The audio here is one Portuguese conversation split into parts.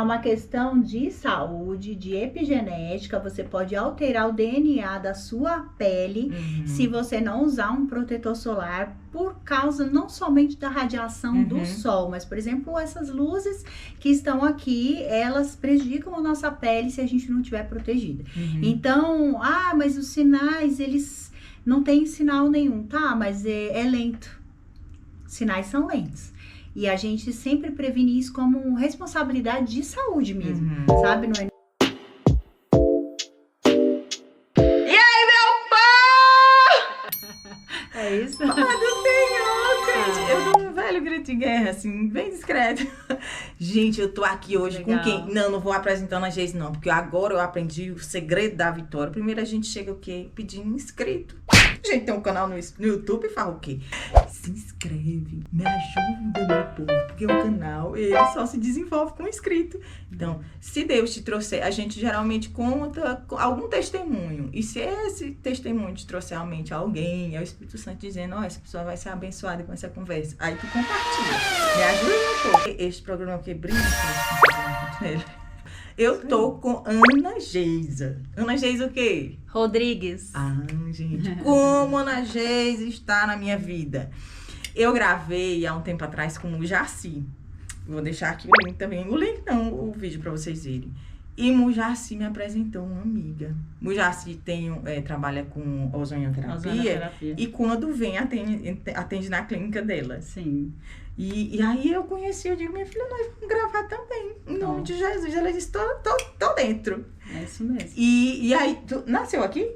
É uma questão de saúde, de epigenética. Você pode alterar o DNA da sua pele se você não usar um protetor solar, por causa não somente da radiação do sol, mas, por exemplo, essas luzes que estão aqui, elas prejudicam a nossa pele se a gente não tiver protegida. Então, mas os sinais, eles não têm sinal nenhum, tá? Mas é lento. Sinais são lentos. E a gente sempre previne isso como responsabilidade de saúde mesmo, sabe? Não é... E aí, meu pão! É isso? Pai do Senhor, gente! Eu dou um velho grito de guerra, assim, bem discreto. Gente, eu tô aqui hoje Legal. com quem? Não vou apresentando a Geise, não, porque agora eu aprendi o segredo da vitória. Primeiro a gente chega o quê? Pedindo inscrito. A gente tem um canal no YouTube e fala o quê? Se inscreve, me ajuda, meu povo, porque o canal, ele só se desenvolve com inscrito. Então, se Deus te trouxer, a gente geralmente conta algum testemunho. E se esse testemunho te trouxer realmente alguém, é o Espírito Santo dizendo, essa pessoa vai ser abençoada com essa conversa. Aí tu compartilha. Me ajuda, meu povo. Este programa aqui brilha, nele. Eu tô com Ana Geisa. Ana Geisa o quê? Rodrigues. Gente, como Ana Geisa está na minha vida. Eu gravei há um tempo atrás com o Jaci. Vou deixar aqui o link também. O link não, o vídeo para vocês verem. E o Jaci me apresentou uma amiga. O Jaci trabalha com ozonioterapia. E quando vem, atende na clínica dela. Sim. E aí eu conheci, eu digo, minha filha, nós vamos gravar também. Em nome de Jesus. Ela disse, tô dentro. É isso mesmo. E aí, tu nasceu aqui?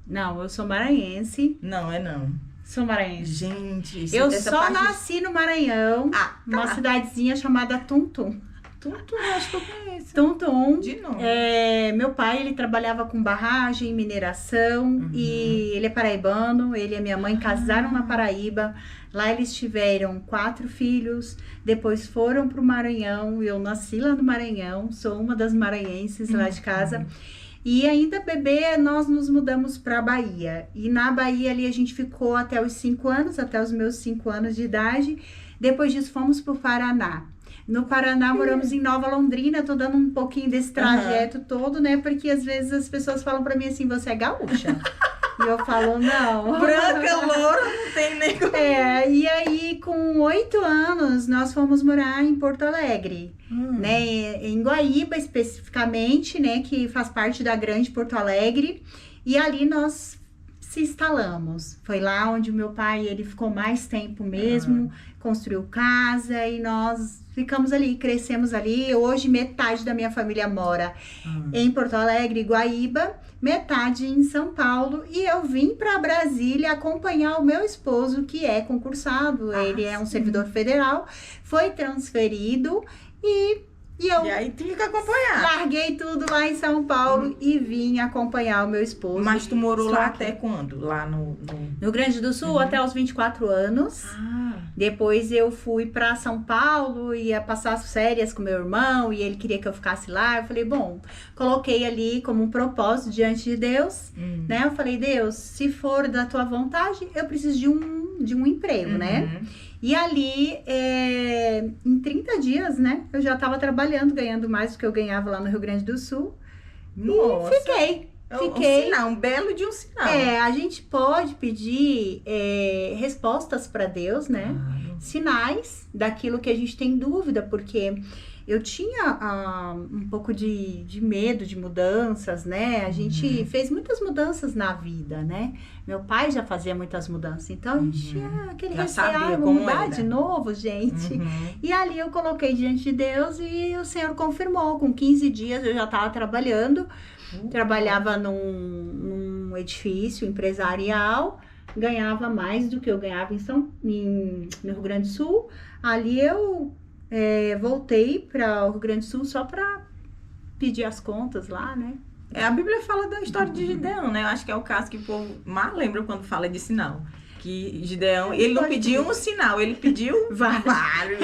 Não, eu sou maranhense. Não, não. Sou maranhense. Gente, eu só nasci no Maranhão, uma cidadezinha chamada Tuntum. Tuntum, acho que eu conheço. Tuntum. De novo. Meu pai, ele trabalhava com barragem, mineração, e ele é paraibano, ele e a minha mãe casaram na Paraíba. Lá eles tiveram 4 filhos, depois foram pro Maranhão, eu nasci lá no Maranhão, sou uma das maranhenses lá de casa. E ainda bebê, nós nos mudamos pra Bahia. E na Bahia ali a gente ficou até os 5 anos, até os meus 5 anos de idade. Depois disso fomos pro Paraná. No Paraná, moramos em Nova Londrina. Tô dando um pouquinho desse trajeto todo, né? Porque às vezes as pessoas falam pra mim assim, você é gaúcha? E eu falo, não. Branca, loura, não tem nem como. E aí, com 8 anos, nós fomos morar em Porto Alegre, né? Em Guaíba, especificamente, né? Que faz parte da grande Porto Alegre. E ali nós se instalamos. Foi lá onde o meu pai, ele ficou mais tempo mesmo, construiu casa e nós ficamos ali, crescemos ali. Hoje, metade da minha família mora em Porto Alegre, Guaíba, metade em São Paulo. E eu vim para Brasília acompanhar o meu esposo, que é concursado. Ele é um servidor federal, foi transferido e aí tinha que acompanhar. Larguei tudo lá em São Paulo e vim acompanhar o meu esposo. Mas tu morou lá até quando? Lá no Rio Grande do Sul, até os 24 anos. Depois eu fui para São Paulo, ia passar as férias com meu irmão e ele queria que eu ficasse lá. Eu falei, bom, coloquei ali como um propósito diante de Deus, né? Eu falei, Deus, se for da tua vontade, eu preciso de um emprego, né? E ali, em 30 dias, né? Eu já estava trabalhando, ganhando mais do que eu ganhava lá no Rio Grande do Sul. Nossa. E fiquei. Um sinal, um belo de um sinal. A gente pode pedir respostas para Deus, né? Sinais daquilo que a gente tem dúvida, porque eu tinha um pouco de medo de mudanças, né? A gente fez muitas mudanças na vida, né? Meu pai já fazia muitas mudanças, então a gente tinha aquele receio, vou mudar de novo, gente. E ali eu coloquei diante de Deus e o Senhor confirmou. Com 15 dias eu já estava trabalhando, trabalhava num edifício empresarial, ganhava mais do que eu ganhava no Rio Grande do Sul. Ali eu voltei para o Rio Grande do Sul só para pedir as contas lá, né? A Bíblia fala da história de Gideão, né? Eu acho que é o caso que o povo mais lembra quando fala de sinal. que Gideão, ele não pediu um sinal, ele pediu vários.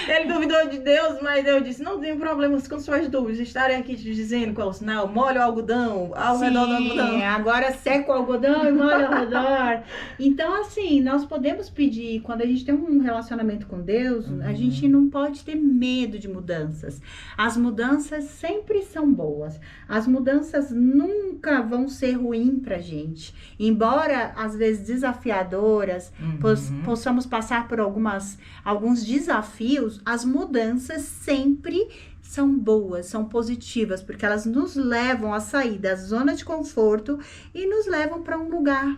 Ele duvidou de Deus, mas Deus disse, não tenho problemas com suas dúvidas, estarei aqui te dizendo qual é o sinal, molha o algodão ao redor do algodão. Agora seca o algodão e molha ao redor. Então, assim, nós podemos pedir, quando a gente tem um relacionamento com Deus, a gente não pode ter medo de mudanças. As mudanças sempre são boas. As mudanças nunca vão ser ruins pra gente. Embora, às vezes, desafiadoras, possamos passar por alguns desafios, as mudanças sempre são boas, são positivas, porque elas nos levam a sair da zona de conforto e nos levam para um lugar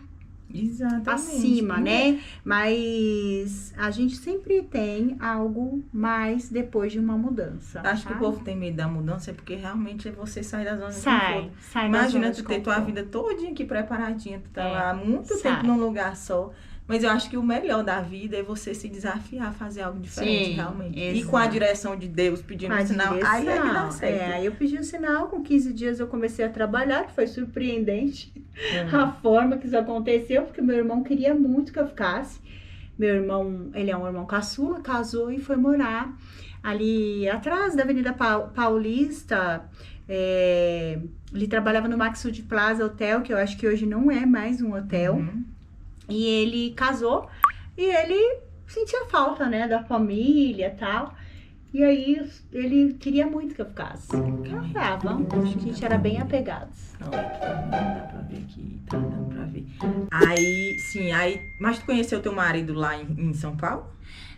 acima, né? Mas a gente sempre tem algo mais depois de uma mudança. Acho que o povo tem medo da mudança é porque realmente é você sair da zona de conforto. Sai Imagina tu ter tua vida todinha aqui preparadinha, tu tá lá há muito tempo num lugar só. Mas eu acho que o melhor da vida é você se desafiar a fazer algo diferente, realmente. Exato. E com a direção de Deus, pedindo um sinal, aí é que dá certo. Aí eu pedi o sinal, com 15 dias eu comecei a trabalhar, que foi surpreendente a forma que isso aconteceu, porque meu irmão queria muito que eu ficasse. Meu irmão, ele é um irmão caçula, casou e foi morar ali atrás da Avenida Paulista. Ele trabalhava no Maxud Plaza Hotel, que eu acho que hoje não é mais um hotel. E ele casou e ele sentia falta, né, da família e tal. E aí ele queria muito que eu ficasse. Eu falava, a gente era bem apegados. Não dá pra ver aqui, tá dando pra ver. Aí, mas tu conheceu teu marido lá em São Paulo?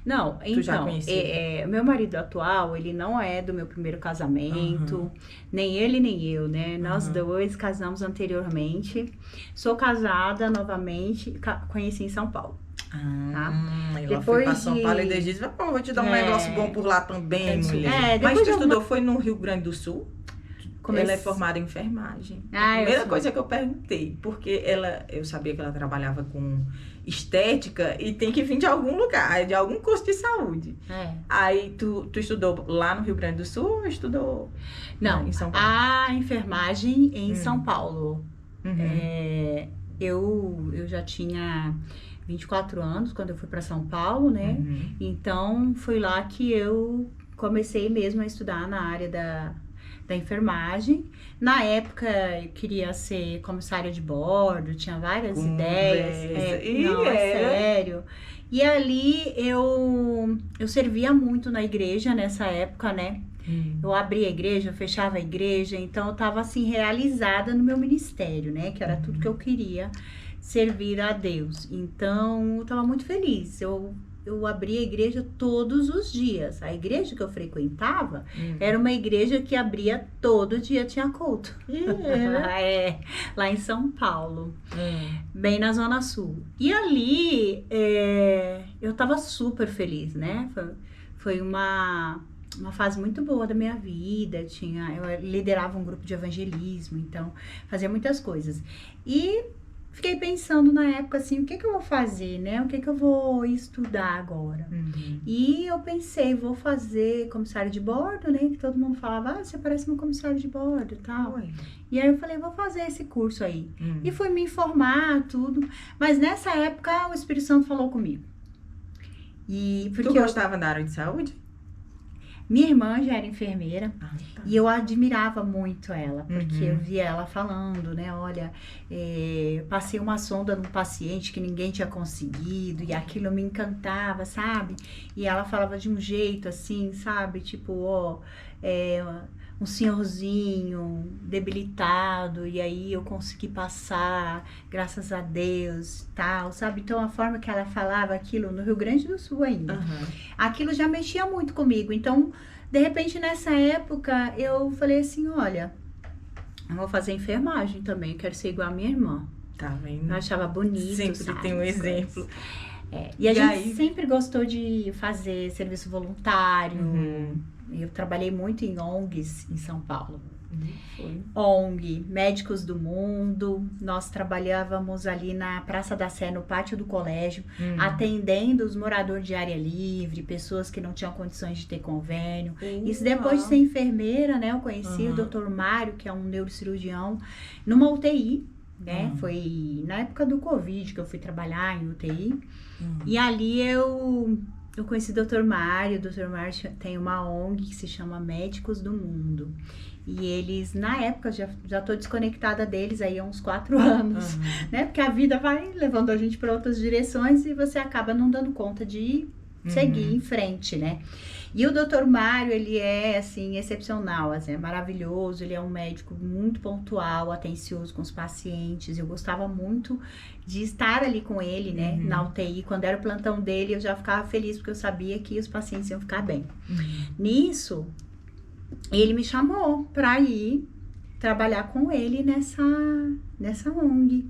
Não, tu já conheceu? Meu marido atual, ele não é do meu primeiro casamento, nem ele nem eu, né? Nós dois casamos anteriormente. Sou casada novamente, conheci em São Paulo. Ela foi pra São Paulo e disse, vou te dar um negócio bom por lá também, mulher. Mas tu estudou, foi no Rio Grande do Sul? Ela é formada em enfermagem. A primeira coisa que eu perguntei, porque eu sabia que ela trabalhava com estética e tem que vir de algum lugar, de algum curso de saúde. Aí tu estudou lá no Rio Grande do Sul ou estudou em São Paulo? A enfermagem em São Paulo. Eu já tinha 24 anos quando eu fui para São Paulo, né? Então, foi lá que eu comecei mesmo a estudar na área da enfermagem. Na época, eu queria ser comissária de bordo, tinha várias ideias. Sério. E ali, eu servia muito na igreja nessa época, né? Eu abria a igreja, fechava a igreja, então eu tava assim, realizada no meu ministério, né? Que era tudo que eu queria, servir a Deus. Então, eu tava muito feliz. Eu abria a igreja todos os dias. A igreja que eu frequentava era uma igreja que abria todo dia, tinha culto. Lá em São Paulo, bem na Zona Sul. E ali, eu tava super feliz, né? Foi uma fase muito boa da minha vida. Eu liderava um grupo de evangelismo, então fazia muitas coisas. E fiquei pensando na época assim, o que eu vou fazer, né? O que eu vou estudar agora? E eu pensei, vou fazer comissário de bordo, né? Que todo mundo falava, você parece um comissário de bordo e tal. E aí eu falei, vou fazer esse curso aí. E fui me informar, tudo. Mas nessa época o Espírito Santo falou comigo. Tu gostava da área de saúde? Minha irmã já era enfermeira e eu admirava muito ela, porque eu via ela falando, né, olha, passei uma sonda num paciente que ninguém tinha conseguido e aquilo me encantava, sabe? E ela falava de um jeito assim, sabe? Tipo, um senhorzinho debilitado e aí eu consegui passar, graças a Deus, tal, sabe? Então a forma que ela falava aquilo no Rio Grande do Sul ainda, aquilo já mexia muito comigo. Então, de repente, nessa época, eu falei assim, olha, eu vou fazer enfermagem também, eu quero ser igual a minha irmã. Tá vendo? Eu achava bonito, sempre sabe, tem um exemplo. E a gente sempre gostou de fazer serviço voluntário. Eu trabalhei muito em ONGs em São Paulo. ONG, Médicos do Mundo. Nós trabalhávamos ali na Praça da Sé, no pátio do colégio, atendendo os moradores de área livre, pessoas que não tinham condições de ter convênio. Isso depois de ser enfermeira, né? Eu conheci o Dr. Mário, que é um neurocirurgião, numa UTI. né? Foi na época do Covid que eu fui trabalhar em UTI. E ali eu conheci o Dr. Mário. O Dr. Mário tem uma ONG que se chama Médicos do Mundo. E eles, na época, já tô desconectada deles aí há uns 4 anos, né? Porque a vida vai levando a gente para outras direções e você acaba não dando conta de seguir em frente, né? E o Dr. Mário, ele é, assim, excepcional, assim, é maravilhoso. Ele é um médico muito pontual, atencioso com os pacientes. Eu gostava muito de estar ali com ele, né? Na UTI. Quando era o plantão dele, eu já ficava feliz, porque eu sabia que os pacientes iam ficar bem. Nisso, ele me chamou para ir trabalhar com ele nessa ONG.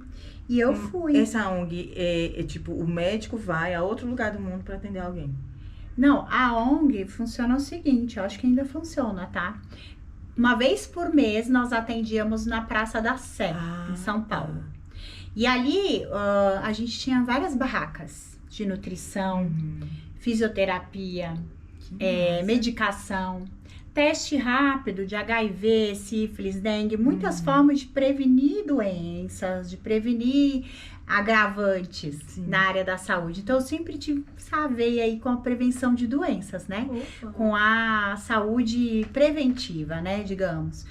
E eu fui. Essa ONG é tipo, o médico vai a outro lugar do mundo para atender alguém? Não, a ONG funciona o seguinte, eu acho que ainda funciona, tá? Uma vez por mês, nós atendíamos na Praça da Sé, em São Paulo. E ali, a gente tinha várias barracas de nutrição, fisioterapia, medicação, teste rápido de HIV, sífilis, dengue, muitas formas de prevenir doenças, de prevenir agravantes na área da saúde. Então, eu sempre tive essa veia aí com a prevenção de doenças, né? Com a saúde preventiva, né? Digamos.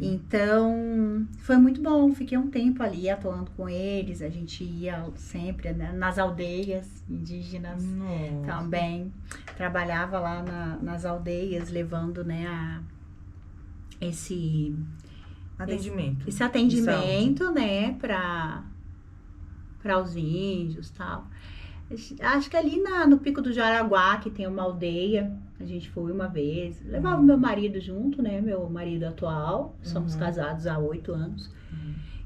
Então, foi muito bom. Fiquei um tempo ali atuando com eles. A gente ia sempre, né, nas aldeias indígenas também. Trabalhava lá nas aldeias, levando, né, esse atendimento, né, para os índios e tal. Acho que ali no Pico do Jaraguá, que tem uma aldeia, a gente foi uma vez. Levava o meu marido junto, né? Meu marido atual. Somos casados há 8 anos.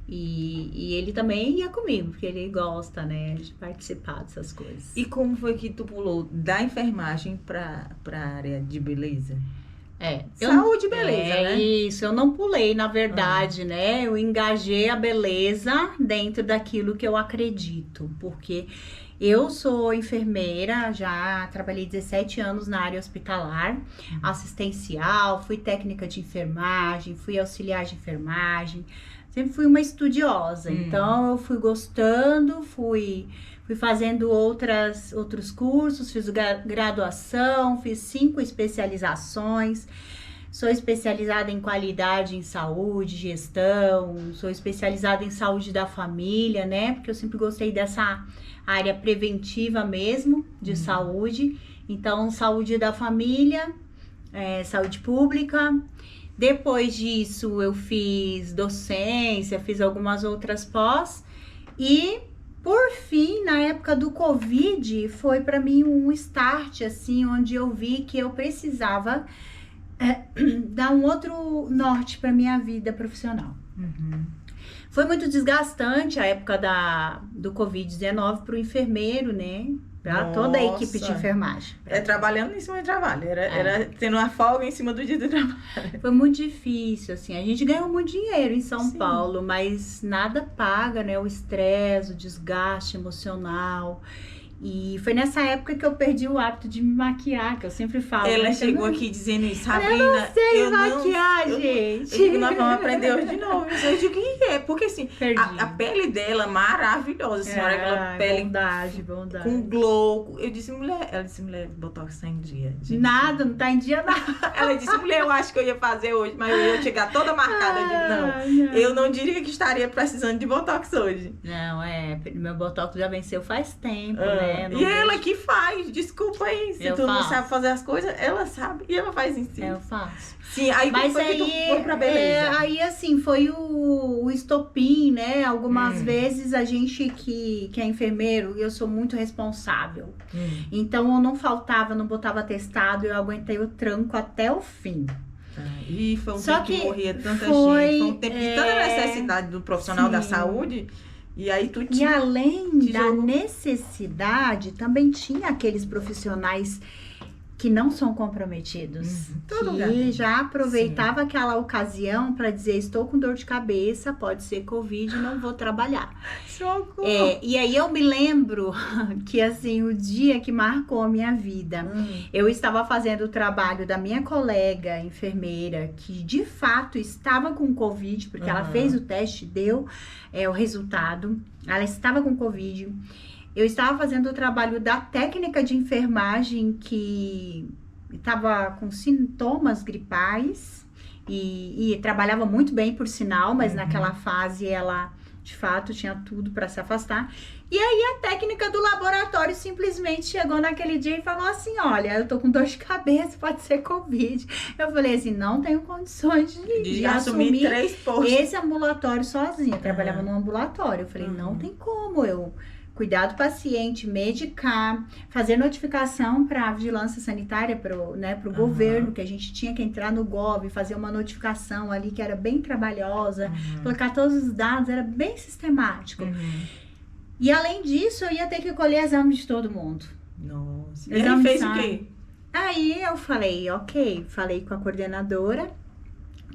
E ele também ia comigo, porque ele gosta, né, de participar dessas coisas. E como foi que tu pulou da enfermagem pra área de beleza? Saúde e beleza, né? Isso, eu não pulei, na verdade, né? Eu engajei a beleza dentro daquilo que eu acredito, porque eu sou enfermeira, já trabalhei 17 anos na área hospitalar, assistencial, fui técnica de enfermagem, fui auxiliar de enfermagem, sempre fui uma estudiosa, então eu fui gostando, fui fazendo outros cursos, fiz graduação, fiz 5 especializações, sou especializada em qualidade em saúde, gestão, sou especializada em saúde da família, né? Porque eu sempre gostei dessa área preventiva mesmo, de saúde. Então, saúde da família, saúde pública. Depois disso, eu fiz docência, fiz algumas outras pós e... Por fim, na época do Covid, foi para mim um start, assim, onde eu vi que eu precisava dar um outro norte para minha vida profissional. Foi muito desgastante a época do Covid-19 para o enfermeiro, né? Para toda a equipe de enfermagem. Trabalhando em cima de trabalho, era tendo uma folga em cima do dia de trabalho. Foi muito difícil, assim, a gente ganhou muito dinheiro em São Paulo, mas nada paga, né, o estresse, o desgaste emocional. E foi nessa época que eu perdi o hábito de me maquiar, que eu sempre falo. Ela chegou aqui dizendo isso, Sabrina. Eu não sei maquiar, gente. Nós vamos aprender hoje de novo. Eu digo, o que é? Porque assim, a pele dela maravilhosa, senhora, aquela pele bondade. Com glow. Eu disse, mulher, ela disse, mulher, botox tá em dia. Gente. Nada, não tá em dia nada. Ela disse, mulher, eu acho que eu ia fazer hoje, mas eu ia chegar toda marcada. Eu digo, não, eu não diria que estaria precisando de botox hoje. Não, meu botox já venceu faz tempo, né? E ela que faz, desculpa aí, se tu não sabe fazer as coisas, ela sabe e ela faz em si. Eu faço. Sim, aí mas foi aí, que tu foi pra beleza. Aí assim, foi o estopim, né? Algumas vezes a gente que é enfermeiro, eu sou muito responsável. Então eu não faltava, não botava atestado, eu aguentei o tranco até o fim. E foi um tempo que morria tanta gente, foi um tempo de tanta necessidade do profissional da saúde. E aí E além da necessidade, também tinha aqueles profissionais que não são comprometidos, todo lugar que tem. já aproveitava aquela ocasião para dizer, estou com dor de cabeça, pode ser Covid, não vou trabalhar. Socorro. E aí eu me lembro que assim, o dia que marcou a minha vida, eu estava fazendo o trabalho da minha colega enfermeira, que de fato estava com Covid, porque ela fez o teste, deu o resultado, ela estava com Covid. Eu estava fazendo o trabalho da técnica de enfermagem que estava com sintomas gripais e trabalhava muito bem, por sinal, mas naquela fase ela, de fato, tinha tudo para se afastar. E aí a técnica do laboratório simplesmente chegou naquele dia e falou assim, olha, eu tô com dor de cabeça, pode ser Covid. Eu falei assim, não tenho condições de assumir 3 postos. esse ambulatório sozinha. Eu trabalhava no ambulatório. Eu falei, não tem como eu cuidar do paciente, medicar, fazer notificação para a vigilância sanitária, pro governo, que a gente tinha que entrar no Gov, fazer uma notificação ali que era bem trabalhosa, colocar todos os dados, era bem sistemático. E além disso, eu ia ter que colher exame de todo mundo. Nossa. Exame Ele fez de o sangue. quê? Aí eu falei, ok, falei com a coordenadora,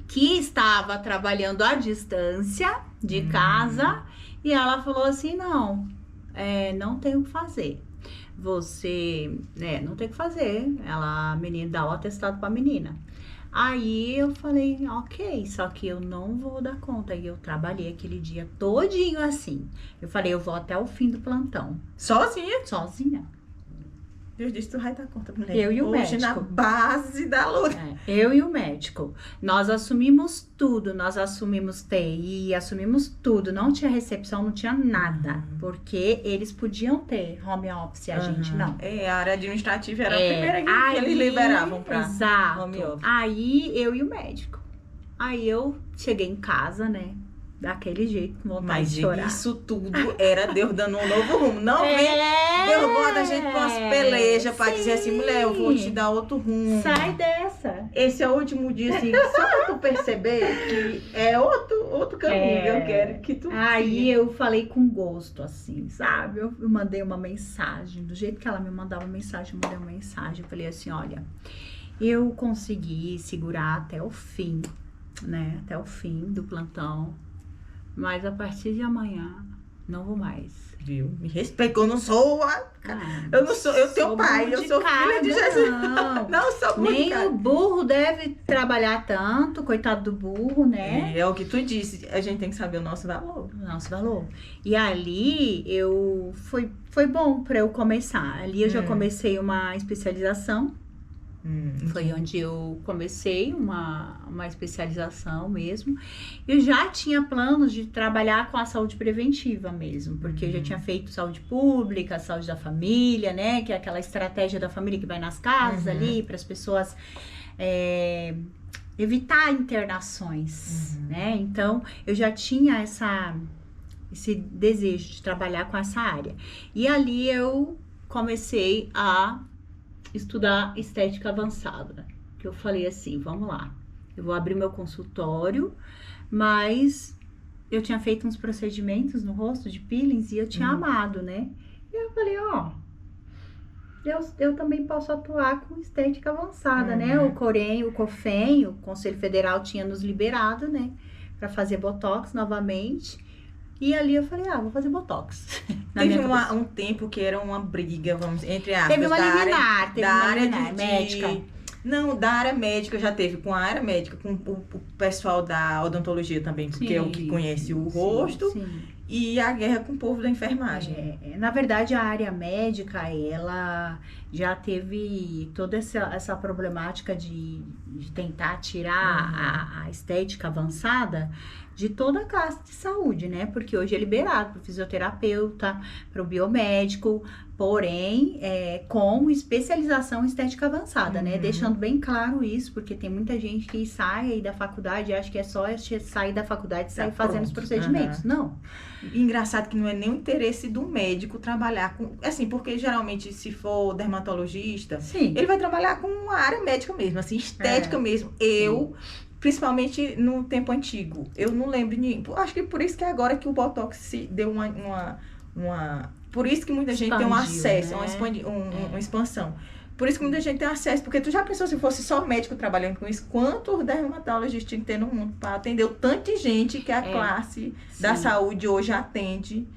que estava trabalhando à distância de casa, e ela falou assim, não tem o que fazer. Você, não tem o que fazer. A menina dá o atestado pra menina. Aí eu falei, ok, só que eu não vou dar conta. E eu trabalhei aquele dia todinho assim. Eu falei, eu vou até o fim do plantão. Sozinha? Sozinha. Deus disse, tu vai dar conta, mulher. Eu e o Hoje médico. na base da luta. Eu e o médico. Nós assumimos tudo. Nós assumimos TI, assumimos tudo. Não tinha recepção, não tinha nada. Porque eles podiam ter home office, a gente não. A área administrativa era a primeira que eles liberavam pra home office. Aí eu e o médico. Aí eu cheguei em casa, né? Daquele jeito, com vontade Mas de chorar. isso tudo era Deus dando um novo rumo. Não vem derrubando a gente com umas pelejas pra dizer assim, mulher, eu vou te dar outro rumo. Sai dessa. Esse é o último dia, assim, só pra tu perceber que é outro caminho que eu quero que tu Aí eu falei com gosto, assim, sabe? Eu mandei uma mensagem, do jeito que ela me mandava mensagem, eu mandei uma mensagem. Eu falei assim, olha, eu consegui segurar até o fim, né? Até o fim do plantão. Mas a partir de amanhã, não vou mais. Viu? Me respeita, eu não sou eu não sou, eu tenho pai, eu sou filha de Jesus. Não sou burro. Nem o burro deve trabalhar tanto, coitado do burro, né? É o que tu disse, a gente tem que saber o nosso valor. O nosso valor. E ali, foi bom para eu começar. Ali eu já comecei uma especialização. Foi onde eu comecei uma especialização mesmo. Eu já tinha planos de trabalhar com a saúde preventiva mesmo, porque eu já tinha feito saúde pública, saúde da família, né? Que é aquela estratégia da família que vai nas casas ali, para as pessoas evitar internações, né? Então, eu já tinha esse desejo de trabalhar com essa área. E ali eu comecei a estudar estética avançada, que eu falei assim, vamos lá, eu vou abrir meu consultório, mas eu tinha feito uns procedimentos no rosto de peelings e eu tinha amado, né? E eu falei, eu também posso atuar com estética avançada, né? O COFEM, o Conselho Federal tinha nos liberado, né? Para fazer botox novamente. E ali eu falei, vou fazer botox. Teve um tempo que era uma briga, vamos, entre aspas. Teve uma liminar, médica. Não, da área médica já teve, com a área médica, com o pessoal da odontologia também, porque é o que conhece o rosto. Sim. E a guerra com o povo da enfermagem. Na verdade, a área médica, ela já teve toda essa problemática de tentar tirar a estética avançada de toda a classe de saúde, né? Porque hoje é liberado para o fisioterapeuta, para o biomédico, porém, com especialização em estética avançada, né? Deixando bem claro isso, porque tem muita gente que sai aí da faculdade e acha que é só sair da faculdade e sair fazendo os procedimentos. Não. Engraçado que não é nem o interesse do médico trabalhar com... Assim, porque geralmente, se for dermatologista, ele vai trabalhar com a área médica mesmo, assim, estética mesmo. Principalmente no tempo antigo, eu não lembro ninguém. Acho que por isso que agora que o Botox se deu uma por isso que muita gente tem um acesso, né? uma expansão. Por isso que muita gente tem acesso, porque tu já pensou se fosse só médico trabalhando com isso, quantos dermatologistas tinha que ter no mundo para atender o tanto de gente que a classe da saúde hoje atende.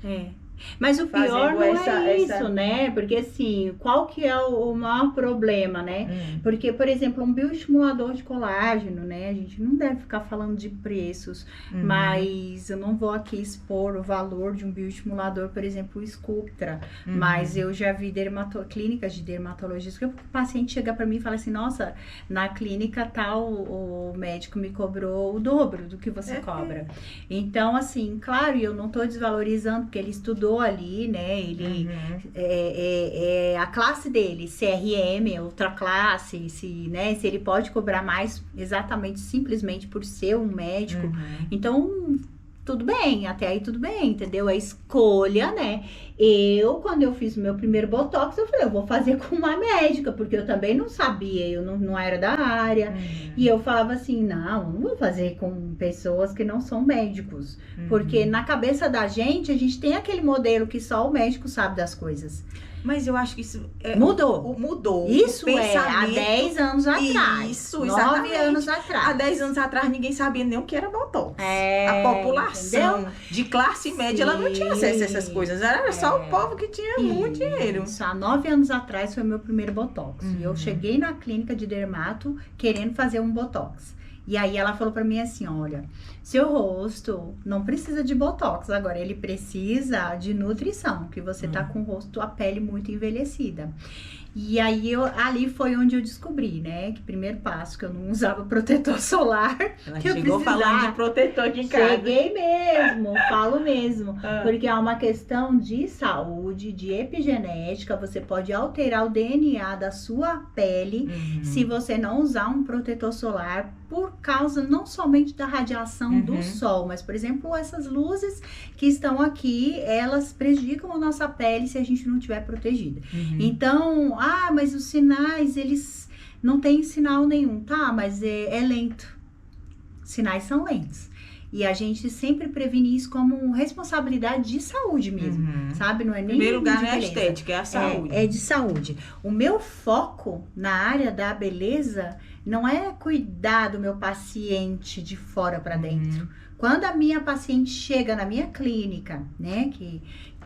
Mas o pior não é isso, né? Porque assim, qual que é o maior problema, né? Porque, por exemplo, um bioestimulador de colágeno, né? A gente não deve ficar falando de preços, mas eu não vou aqui expor o valor de um bioestimulador, por exemplo, o Sculptra. Mas eu já vi clínicas de dermatologistas que o paciente chega para mim e fala assim, nossa, na clínica tal, o médico me cobrou o dobro do que você cobra. Então, assim, claro, eu não tô desvalorizando, porque ele estudou ali, né, ele a classe dele, CRM, outra classe, se ele pode cobrar mais exatamente, simplesmente por ser um médico, então tudo bem, até aí tudo bem, entendeu? É escolha, né? Quando eu fiz o meu primeiro Botox, eu falei, eu vou fazer com uma médica, porque eu também não sabia, eu não era da área. E eu falava assim, não vou fazer com pessoas que não são médicos. Porque na cabeça da gente, a gente tem aquele modelo que só o médico sabe das coisas. Mas eu acho que isso mudou. Mudou. Isso há 10 anos atrás. Isso, 9 anos atrás. Há 10 anos atrás, ninguém sabia nem o que era Botox. A população, entendeu? De classe média, ela não tinha acesso a essas coisas. Era só o povo que tinha muito dinheiro. Isso, há 9 anos atrás foi o meu primeiro Botox. E eu cheguei na clínica de dermato querendo fazer um Botox. E aí ela falou pra mim assim, olha, seu rosto não precisa de Botox, agora ele precisa de nutrição, que você tá com o rosto, a pele muito envelhecida. E aí, ali foi onde eu descobri, né, que primeiro passo, que eu não usava protetor solar. Ela que chegou falando de protetor aqui em casa. Cheguei mesmo, falo mesmo. Porque é uma questão de saúde, de epigenética, você pode alterar o DNA da sua pele se você não usar um protetor solar, por causa não somente da radiação do sol, mas, por exemplo, essas luzes que estão aqui, elas prejudicam a nossa pele se a gente não estiver protegida. Então, mas os sinais, eles não têm sinal nenhum, tá? Mas é lento. Sinais são lentos. E a gente sempre previne isso como responsabilidade de saúde mesmo, sabe? Não é nem primeiro lugar de não é a estética, é a saúde. É de saúde. O meu foco na área da beleza não é cuidar do meu paciente de fora para dentro. Quando a minha paciente chega na minha clínica, né,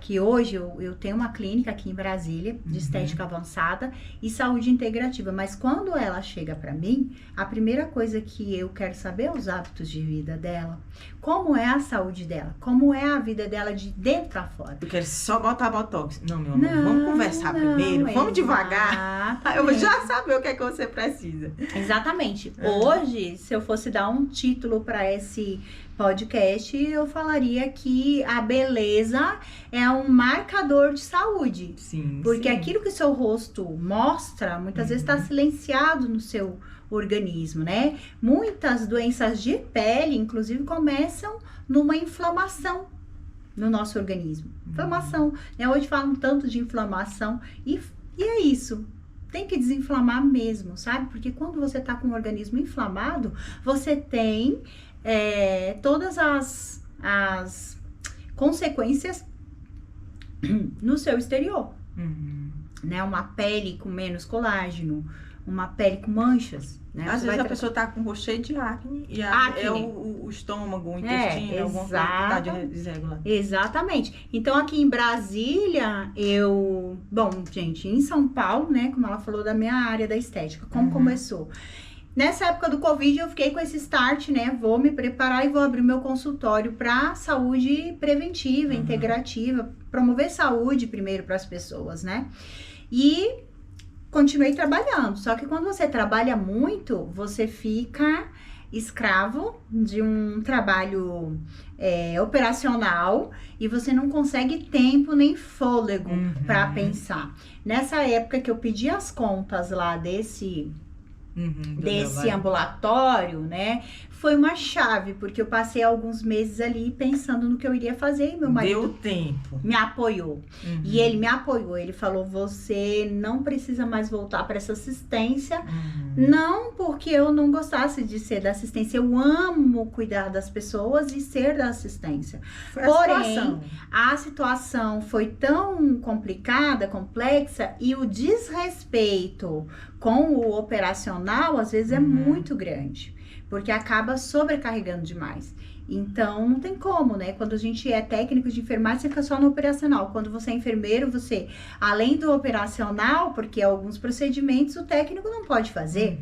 que hoje eu tenho uma clínica aqui em Brasília de estética avançada e saúde integrativa, mas quando ela chega para mim, a primeira coisa que eu quero saber é os hábitos de vida dela, como é a saúde dela, como é a vida dela de dentro para fora. Eu quero só botar Botox. Não, meu amor, vamos conversar primeiro, vamos devagar. Eu vou já saber o que é que você precisa. Exatamente. Hoje, se eu fosse dar um título para esse podcast, eu falaria que a beleza é um marcador de saúde. Sim. Porque aquilo que o seu rosto mostra, muitas vezes está silenciado no seu organismo, né? Muitas doenças de pele, inclusive, começam numa inflamação no nosso organismo. Inflamação, né? Hoje falam tanto de inflamação e é isso. Tem que desinflamar mesmo, sabe? Porque quando você tá com o organismo inflamado, você tem todas as consequências no seu exterior. Né? Uma pele com menos colágeno, uma pele com manchas. Né? Às vezes a pessoa tá com o rosto cheio de acne e é o estômago, o intestino, alguma coisa que tá de desregulado. Exatamente. Então, aqui em Brasília, bom, gente, em São Paulo, né, como ela falou da minha área da estética, como começou? Nessa época do Covid, eu fiquei com esse start, né? Vou me preparar e vou abrir meu consultório para saúde preventiva, integrativa, promover saúde primeiro para as pessoas, né? E continuei trabalhando. Só que quando você trabalha muito, você fica escravo de um trabalho operacional e você não consegue tempo nem fôlego para pensar. Nessa época que eu pedi as contas lá desse ambulatório, né? foi uma chave, porque eu passei alguns meses ali pensando no que eu iria fazer e meu marido Deu tempo. me apoiou. E ele me apoiou. Ele falou: você não precisa mais voltar para essa assistência. Não porque eu não gostasse de ser da assistência. Eu amo cuidar das pessoas e ser da assistência. Porém, a situação foi tão complicada, complexa, e o desrespeito com o operacional, às vezes, é muito grande. Porque acaba sobrecarregando demais. Então, não tem como, né? Quando a gente é técnico de enfermagem, você fica só no operacional. Quando você é enfermeiro, você, além do operacional, porque alguns procedimentos o técnico não pode fazer.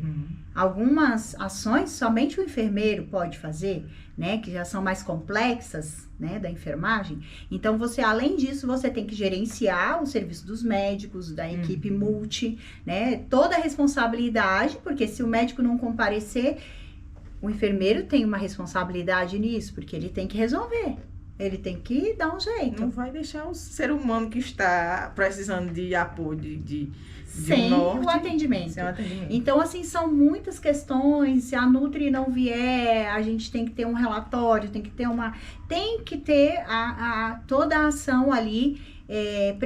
Algumas ações somente o enfermeiro pode fazer, né? Que já são mais complexas, né? Da enfermagem. Então, você, além disso, você tem que gerenciar o serviço dos médicos, da equipe multi, né? Toda a responsabilidade, porque se o médico não comparecer, o enfermeiro tem uma responsabilidade nisso, porque ele tem que resolver. Ele tem que dar um jeito. Não vai deixar o ser humano que está precisando de apoio, sem o atendimento. Sem o atendimento. Então, assim, são muitas questões. Se a Nutri não vier, a gente tem que ter um relatório, tem que ter toda a ação ali. Tem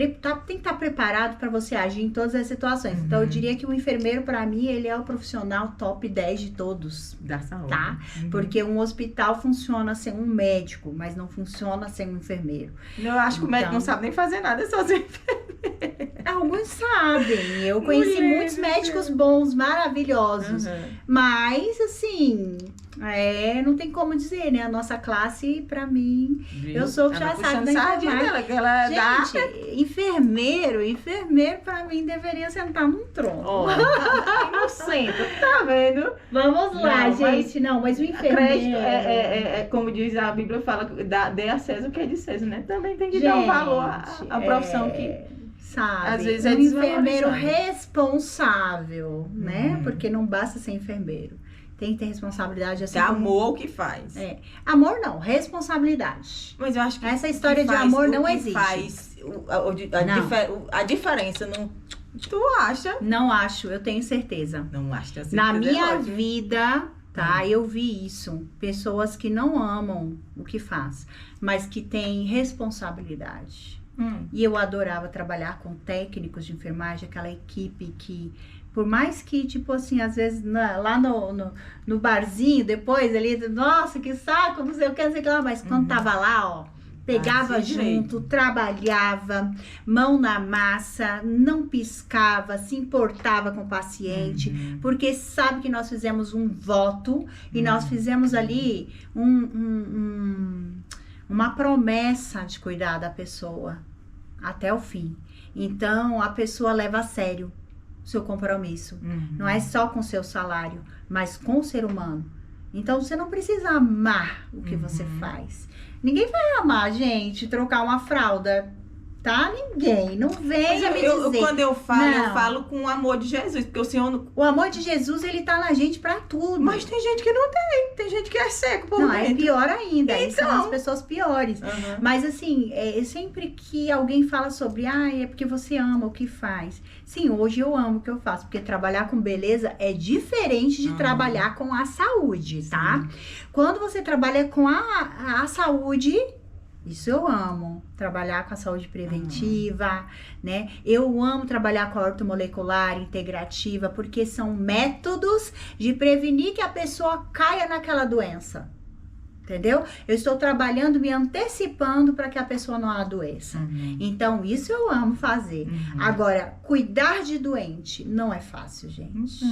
que estar preparado para você agir em todas as situações. Então, eu diria que o enfermeiro, para mim, ele é o profissional top 10 de todos. Da saúde. Tá? Porque um hospital funciona sem um médico, mas não funciona sem um enfermeiro. Eu acho que o médico não sabe nem fazer nada, é só ser enfermeiro. Alguns sabem. Eu conheci muitos médicos bons, maravilhosos. Mas, assim, não tem como dizer, né? A nossa classe, pra mim, eu sou que já sabe da dela, que ela gente, enfermeiro pra mim deveria sentar num trono. Não senta, tá vendo? Vamos lá, Não, gente. Mas o enfermeiro... como diz a Bíblia, fala, dê a César o que é de César, né? Também tem que dar um valor à profissão que... Sabe, às vezes é um enfermeiro desvalorizado. Responsável, né? Porque não basta ser enfermeiro. Tem que ter responsabilidade assim. É amor o que faz. Amor não, responsabilidade. Mas eu acho que essa história de amor não existe. Faz a diferença não. Tu acha? Não acho, eu tenho certeza. Não acho, tenho certeza. Na minha vida, tá? Eu vi isso. Pessoas que não amam o que faz, mas que têm responsabilidade. E eu adorava trabalhar com técnicos de enfermagem, aquela equipe que, por mais que, tipo assim, às vezes lá no barzinho, depois ali, nossa, que saco, não sei o que, não sei o que lá, mas quando tava lá, ó, pegava junto, trabalhava, mão na massa, não piscava, se importava com o paciente, porque sabe que nós fizemos um voto e nós fizemos ali uma promessa de cuidar da pessoa até o fim. Então, a pessoa leva a sério o seu compromisso. Não é só com o seu salário, mas com o ser humano. Então, você não precisa amar o que você faz. Ninguém vai amar, gente, trocar uma fralda, tá? Ninguém. Não venha me dizer. Quando eu falo com o amor de Jesus, porque o Senhor... O amor de Jesus, ele tá na gente pra tudo. Mas tem gente que não tem. Tem gente que é seco por Não, dentro. é pior ainda. Então... São as pessoas piores. Mas assim, sempre que alguém fala sobre, é porque você ama o que faz. Sim, hoje eu amo o que eu faço, porque trabalhar com beleza é diferente de trabalhar com a saúde, tá? Quando você trabalha com a saúde... Isso eu amo, trabalhar com a saúde preventiva, né? Eu amo trabalhar com a ortomolecular integrativa, porque são métodos de prevenir que a pessoa caia naquela doença, entendeu? Eu estou trabalhando, me antecipando para que a pessoa não adoeça. Então, isso eu amo fazer. Agora, cuidar de doente não é fácil, gente.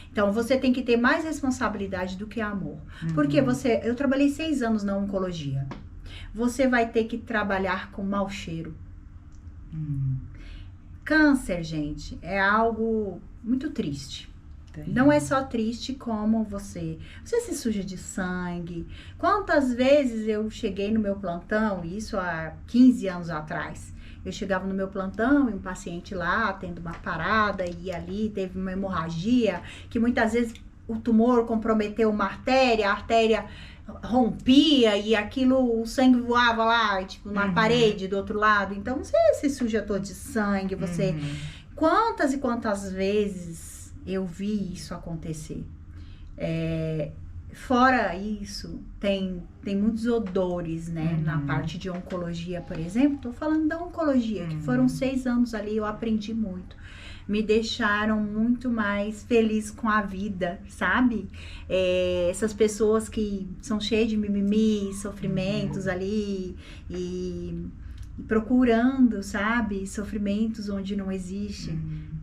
Então, você tem que ter mais responsabilidade do que amor. Porque eu trabalhei 6 anos na oncologia. Você vai ter que trabalhar com mau cheiro. Câncer, gente, é algo muito triste. Não é só triste como você se suja de sangue. Quantas vezes eu cheguei no meu plantão, isso há 15 anos atrás, eu chegava no meu plantão e um paciente lá tendo uma parada e ali teve uma hemorragia, que muitas vezes o tumor comprometeu uma artéria, a artéria rompia e aquilo, o sangue voava lá, tipo, na parede do outro lado. Então, você se suja todo de sangue, você... Quantas e quantas vezes eu vi isso acontecer? fora isso, tem muitos odores, né? Na parte de oncologia, por exemplo. Tô falando da oncologia, que foram 6 anos ali, eu aprendi muito. Me deixaram muito mais feliz com a vida, sabe? Essas pessoas que são cheias de mimimi, sofrimentos ali e procurando, sabe? Sofrimentos onde não existe.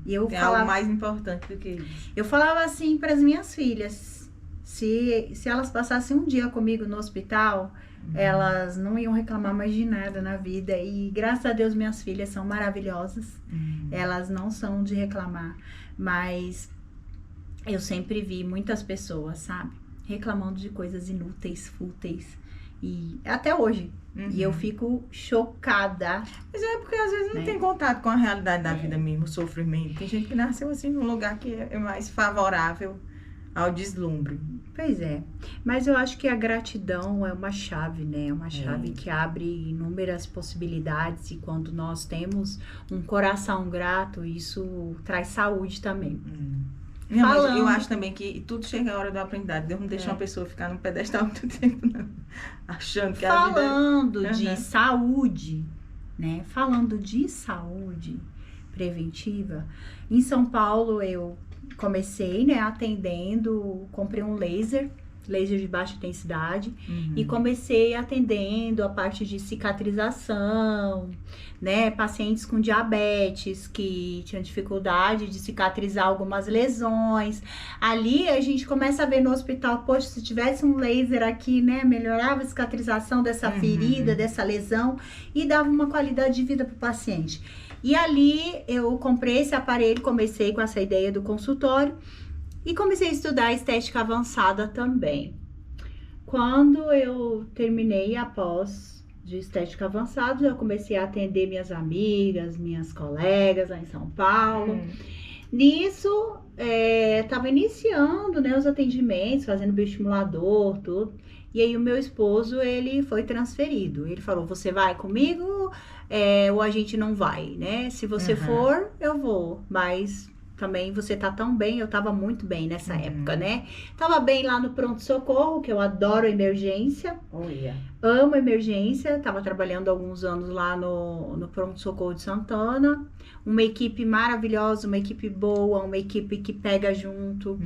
E eu Tem falava, algo mais importante do que isso. eu falava assim para as minhas filhas, se elas passassem um dia comigo no hospital, elas não iam reclamar mais de nada na vida. E graças a Deus minhas filhas são maravilhosas. Elas não são de reclamar. Mas eu sempre vi muitas pessoas, sabe? Reclamando de coisas inúteis, fúteis. E até hoje. E eu fico chocada. Mas é porque às vezes não tem contato com a realidade da vida mesmo, o sofrimento. Tem gente que nasceu assim num lugar que é mais favorável ao deslumbre. Pois é. Mas eu acho que a gratidão é uma chave, né? É uma chave que abre inúmeras possibilidades. E quando nós temos um coração grato, isso traz saúde também. Não, mas eu acho também que tudo chega a hora do aprendizado. Deus não deixa uma pessoa ficar no pedestal muito tempo, não. Achando que a vida... Falando de saúde, né? Falando de saúde preventiva, em São Paulo eu comecei, né, atendendo, comprei um laser de baixa intensidade, e comecei atendendo a parte de cicatrização, né, pacientes com diabetes que tinham dificuldade de cicatrizar algumas lesões. Ali a gente começa a ver no hospital, poxa, se tivesse um laser aqui, né, melhorava a cicatrização dessa ferida, dessa lesão, e dava uma qualidade de vida para o paciente. E ali eu comprei esse aparelho, comecei com essa ideia do consultório e comecei a estudar estética avançada também. Quando eu terminei a pós de estética avançada, eu comecei a atender minhas amigas, minhas colegas lá em São Paulo. Nisso, estava iniciando, né, os atendimentos, fazendo bioestimulador, tudo. E aí o meu esposo, ele foi transferido. Ele falou, você vai comigo ou a gente não vai, né? Se você for, eu vou. Mas também você tá tão bem, eu tava muito bem nessa época, né? Tava bem lá no pronto-socorro, que eu adoro emergência. Amo emergência. Tava trabalhando alguns anos lá no pronto-socorro de Santana. Uma equipe maravilhosa, uma equipe boa, uma equipe que pega junto,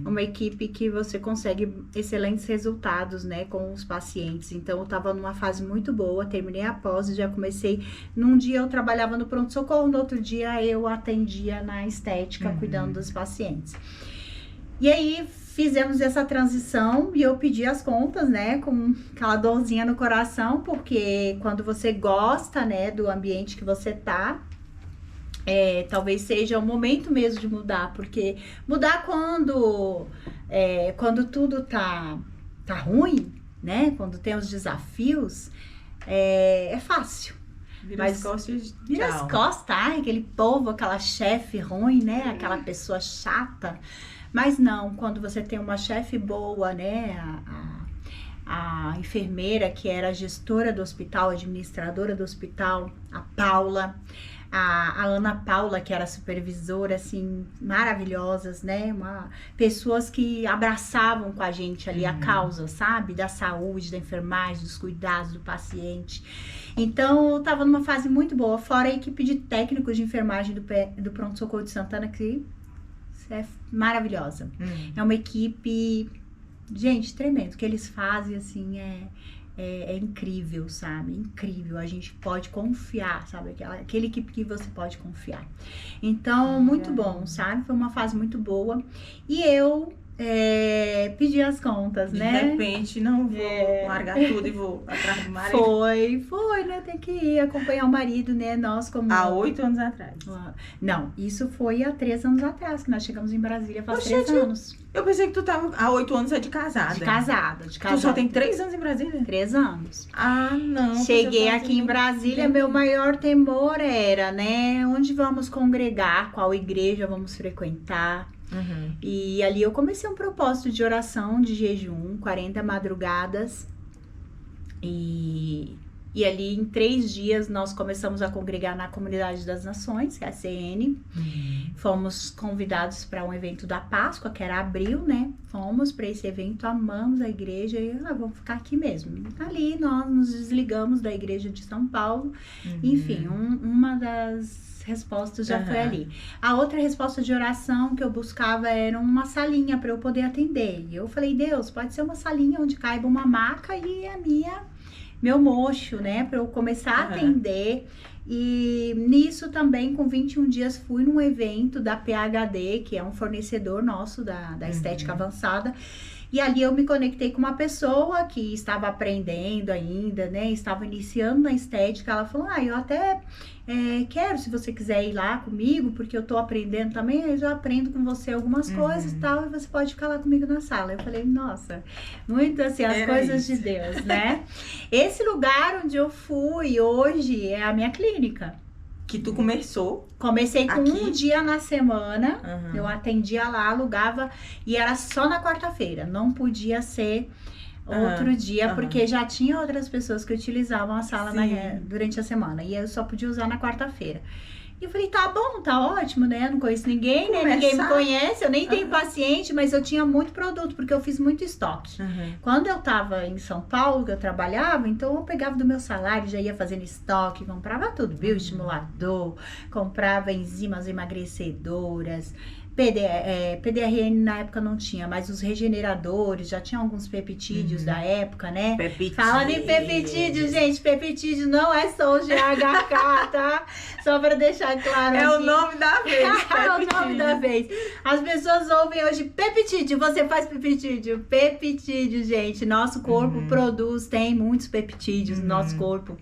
uma equipe que você consegue excelentes resultados, né, com os pacientes. Então, eu tava numa fase muito boa, terminei a pós e já comecei. Num dia eu trabalhava no pronto-socorro, no outro dia eu atendia na estética, cuidando dos pacientes. E aí, fizemos essa transição e eu pedi as contas, né, com aquela dorzinha no coração, porque quando você gosta, né, do ambiente que você tá, talvez seja o momento mesmo de mudar, porque mudar quando tudo tá ruim, né, quando tem os desafios, é fácil. Vira as costas, vira as costas, ai, aquele povo, aquela chefe ruim, né, aquela pessoa chata. Mas não, quando você tem uma chefe boa, né, a enfermeira que era a gestora do hospital, administradora do hospital, a Paula, a Ana Paula, que era supervisora, assim, maravilhosas, né? Pessoas que abraçavam com a gente ali a causa, sabe? Da saúde, da enfermagem, dos cuidados do paciente. Então, eu tava numa fase muito boa, fora a equipe de técnicos de enfermagem do Pronto-Socorro de Santana, que é maravilhosa. É uma equipe, gente, tremendo. O que eles fazem, assim, é incrível, sabe? Incrível. A gente pode confiar, sabe? Aquela equipe que você pode confiar. Então, muito bom, sabe? Foi uma fase muito boa. E eu pedi as contas, né? De repente, não vou largar tudo e vou atrás do marido. Foi, né? Tem que ir acompanhar o marido, né? Nós como... Há 8 anos atrás. Não, isso foi há 3 anos atrás, que nós chegamos em Brasília faz 3 anos. Eu pensei que tu tava há 8 anos de casada. De casada. Tu só tem 3 anos em Brasília? 3 anos. Ah, não. Cheguei aqui em Brasília, meu maior temor era, né? Onde vamos congregar, qual igreja vamos frequentar. E ali eu comecei um propósito de oração, de jejum, 40 madrugadas. E E ali, em 3 dias, nós começamos a congregar na Comunidade das Nações, que é a CN. Fomos convidados para um evento da Páscoa, que era abril, né? Fomos para esse evento, amamos a igreja e vamos ficar aqui mesmo. Ali, nós nos desligamos da igreja de São Paulo. Enfim, uma das respostas já foi ali. A outra resposta de oração que eu buscava era uma salinha para eu poder atender. E eu falei, Deus, pode ser uma salinha onde caiba uma maca e meu mocho, né, para eu começar a atender. E nisso também, com 21 dias, fui num evento da PHD, que é um fornecedor nosso da estética avançada. E ali eu me conectei com uma pessoa que estava aprendendo ainda, né, estava iniciando na estética. Ela falou, eu até quero, se você quiser ir lá comigo, porque eu tô aprendendo também, eu já aprendo com você algumas coisas e tal, e você pode ficar lá comigo na sala. Eu falei, nossa, muito assim, as coisas de Deus, né? Esse lugar onde eu fui hoje é a minha clínica. Que tu começou? Comecei com um dia na semana, eu atendia lá, alugava, e era só na quarta-feira, não podia ser outro dia, porque já tinha outras pessoas que utilizavam a sala durante a semana, e eu só podia usar na quarta-feira. E eu falei, tá bom, tá ótimo, né? Não conheço ninguém, né? Ninguém me conhece, eu nem tenho paciente, mas eu tinha muito produto, porque eu fiz muito estoque. Quando eu tava em São Paulo, que eu trabalhava, então eu pegava do meu salário, já ia fazendo estoque, comprava tudo, bioestimulador, comprava enzimas emagrecedoras, PDRN na época não tinha, mas os regeneradores, já tinha alguns peptídeos da época, né? Falando em peptídeo, gente, peptídeo não é só o GHK, tá? Só pra deixar claro aqui. É o nome da vez, é o nome da vez. As pessoas ouvem hoje peptídeo, você faz peptídeo. Peptídeo, gente, nosso corpo produz, tem muitos peptídeos no nosso corpo.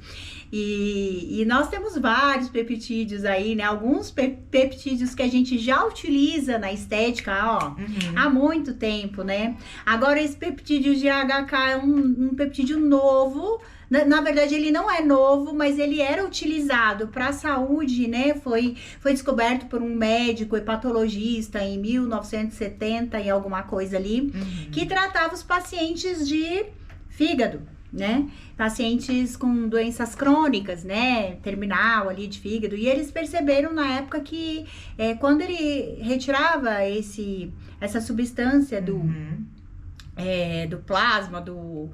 E nós temos vários peptídeos aí, né? Alguns peptídeos que a gente já utiliza na estética, há muito tempo, né? Agora, esse peptídeo GHK é um peptídeo novo. Na verdade, ele não é novo, mas ele era utilizado para a saúde, né? Foi descoberto por um médico hepatologista em 1970 e alguma coisa ali, que tratava os pacientes de fígado, né? Pacientes com doenças crônicas, né? Terminal ali de fígado. E eles perceberam na época que quando ele retirava essa substância do plasma, do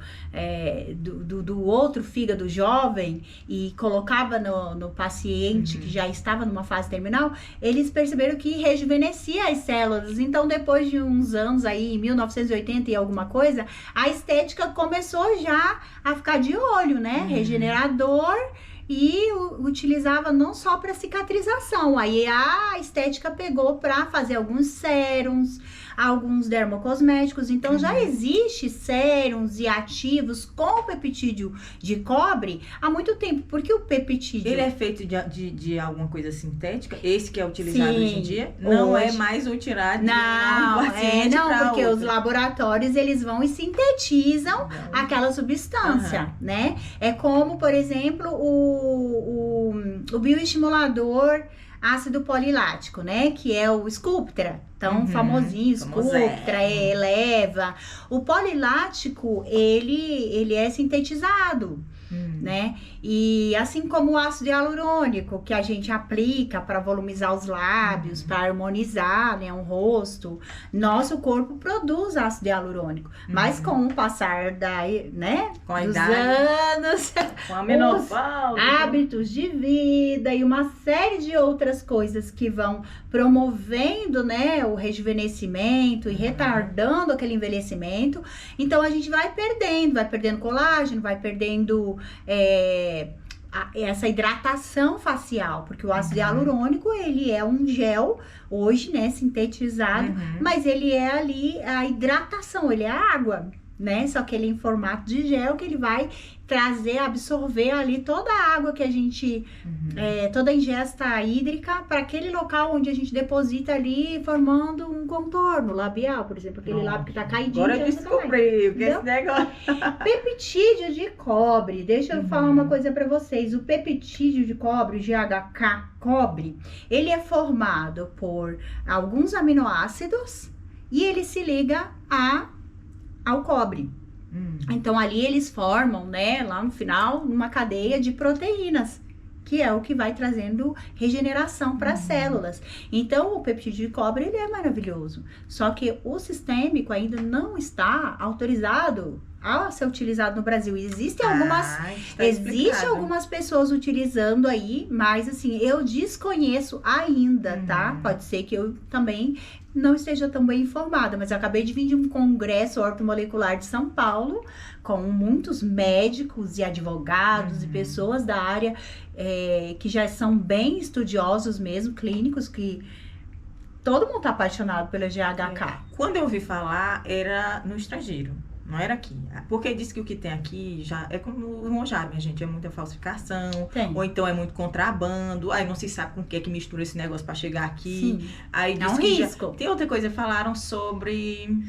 outro fígado jovem e colocava no paciente que já estava numa fase terminal, eles perceberam que rejuvenescia as células. Então, depois de uns anos aí, em 1980 e alguma coisa, a estética começou já a ficar de olho, né? Regenerador. E utilizava não só para cicatrização, aí a estética pegou para fazer alguns sérums, alguns dermocosméticos. Então já existe sérums e ativos com peptídeo de cobre há muito tempo, porque o peptídeo... Ele é feito de alguma coisa sintética? Esse que é utilizado hoje em dia? Não é mais utilizado de um paciente não, porque os laboratórios, eles vão e sintetizam aquela substância, né? É como, por exemplo, o bioestimulador ácido polilático, né? Que é o Sculptra. Então, famosinho, Sculptra, Eleva. O polilático, ele é sintetizado, né? E assim como o ácido hialurônico, que a gente aplica para volumizar os lábios, para harmonizar, né, um rosto, nosso corpo produz ácido hialurônico. Mas com o passar com a dos idade, anos, com a menopausa, hábitos de vida e uma série de outras coisas que vão promovendo, né, o rejuvenescimento e retardando aquele envelhecimento. Então, a gente vai perdendo colágeno, vai perdendo essa hidratação facial, porque o ácido hialurônico, ele é um gel, hoje, né, sintetizado, mas ele é ali a hidratação, ele é a água, né, só que ele é em formato de gel, que ele vai absorver ali toda a água que a gente, toda a ingesta hídrica para aquele local onde a gente deposita ali, formando um contorno labial, por exemplo, aquele lábio que tá caidinho. Agora eu descobri o que é esse negócio. Peptídeo de cobre, deixa eu falar uma coisa para vocês, o peptídeo de cobre, o GHK cobre, ele é formado por alguns aminoácidos e ele se liga ao cobre. Então, ali eles formam, né, lá no final, uma cadeia de proteínas, que é o que vai trazendo regeneração para as células. Então, o peptídeo de cobre, ele é maravilhoso. Só que o sistêmico ainda não está autorizado a ser utilizado no Brasil. Existem algumas pessoas utilizando aí, mas assim, eu desconheço ainda, tá? Pode ser que eu também não esteja tão bem informada, mas eu acabei de vir de um congresso ortomolecular de São Paulo, com muitos médicos e advogados e pessoas da área que já são bem estudiosos mesmo, clínicos, que todo mundo tá apaixonado pela GHK. Quando eu ouvi falar, era no estrangeiro. Não era aqui. Porque diz que o que tem aqui já é como o Monjaro, minha gente. É muita falsificação. Ou então é muito contrabando. Aí não se sabe com o que mistura esse negócio pra chegar aqui. Sim. Aí diz um que risco. Tem outra coisa, falaram sobre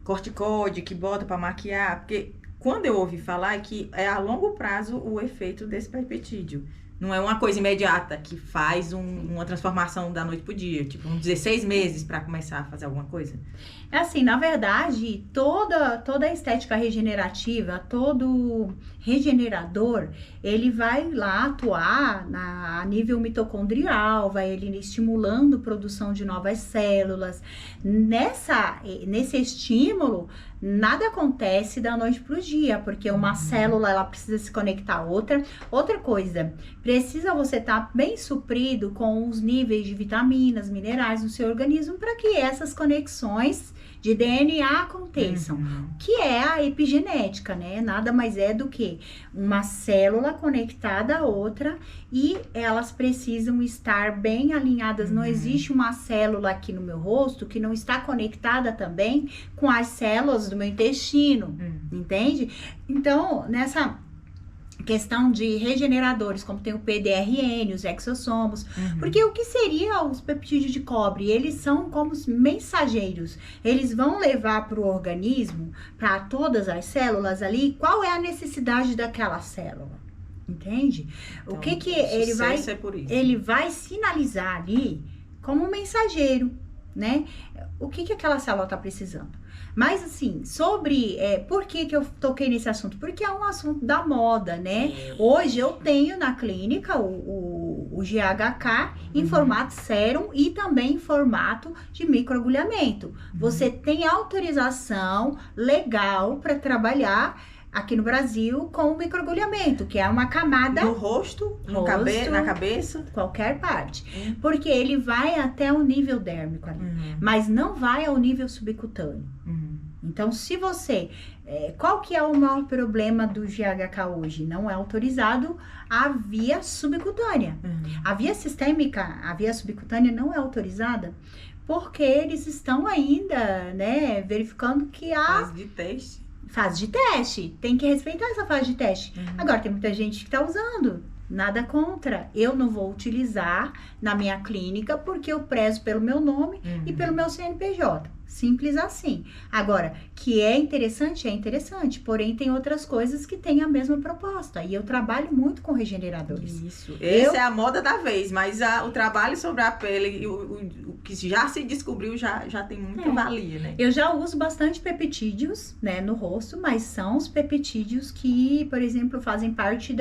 corticóide que bota pra maquiar. Porque quando eu ouvi falar é que é a longo prazo o efeito desse peptídeo. Não é uma coisa imediata que faz uma transformação da noite pro dia. Tipo, uns 16 meses para começar a fazer alguma coisa. É assim, na verdade, toda a estética regenerativa, todo regenerador, ele vai lá atuar a nível mitocondrial, vai ele estimulando a produção de novas células. Nesse estímulo, nada acontece da noite pro dia, porque uma célula, ela precisa se conectar a outra. Outra coisa, precisa você estar bem suprido com os níveis de vitaminas, minerais no seu organismo para que essas conexões de DNA aconteçam, que é a epigenética, né? Nada mais é do que uma célula conectada a outra e elas precisam estar bem alinhadas. Não existe uma célula aqui no meu rosto que não está conectada também com as células do meu intestino, entende? Então, nessa questão de regeneradores, como tem o PDRN, os exossomos, porque o que seria os peptídeos de cobre? Eles são como os mensageiros, eles vão levar para o organismo, para todas as células ali, qual é a necessidade daquela célula, entende? Então, o que ele vai sinalizar ali como um mensageiro, né? O que aquela célula está precisando? Mas assim, por que eu toquei nesse assunto? Porque é um assunto da moda, né? Hoje eu tenho na clínica o GHK em formato sérum e também em formato de microagulhamento. Você tem autorização legal para trabalhar aqui no Brasil com o microagulhamento, que é uma camada... No rosto, na cabeça? Qualquer parte. Porque ele vai até o nível dérmico ali, mas não vai ao nível subcutâneo. Então, se você... qual que é o maior problema do GHK hoje? Não é autorizado a via subcutânea. A via sistêmica, a via subcutânea não é autorizada porque eles estão ainda, né, verificando que fase de teste. Tem que respeitar essa fase de teste. Agora, tem muita gente que tá usando. Nada contra. Eu não vou utilizar na minha clínica porque eu prezo pelo meu nome e pelo meu CNPJ. Simples assim. Agora, que é interessante. Porém, tem outras coisas que têm a mesma proposta. E eu trabalho muito com regeneradores. Isso. Essa é a moda da vez. Mas o trabalho sobre a pele, o que já se descobriu, já tem muita valia, né? Eu já uso bastante peptídeos, né, no rosto. Mas são os peptídeos que, por exemplo, fazem parte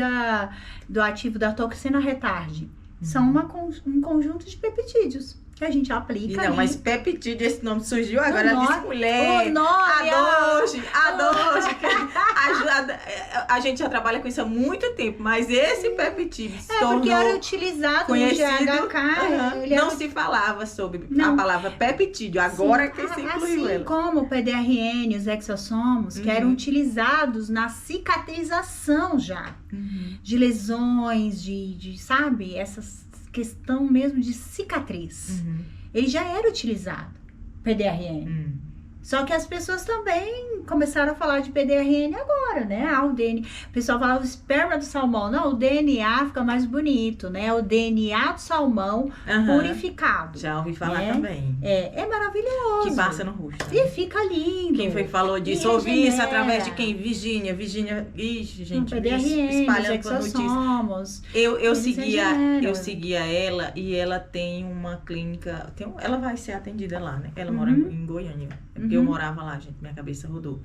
do ativo da toxina retarde. São um conjunto de peptídeos que a gente aplica. Não, mas peptídeo, esse nome surgiu agora, a mulher. O nome, a Doge, a gente já trabalha com isso há muito tempo, mas esse peptídeo se tornou porque era utilizado conhecido, no GHK. Não se falava sobre a palavra peptídeo, agora que se incluiu ela. Assim como o PDRN, os exossomos, que eram utilizados na cicatrização já, de lesões, sabe, essas questão mesmo de cicatriz. Ele já era utilizado, PDRN. Só que as pessoas também começaram a falar de PDRN agora. melhora, né? O DNA, o pessoal fala o esperma do salmão. Não, o DNA fica mais bonito, né? O DNA do salmão purificado. Já ouvi falar né? também. É maravilhoso. Que passa no rosto. E fica lindo. Quem foi que falou disso? Ouvi isso através de quem? Virgínia, ixi, gente, espalhando por notícias. Eu seguia ela e ela tem uma clínica, ela vai ser atendida lá, né? Ela mora em Goiânia, porque eu morava lá, gente, minha cabeça rodou.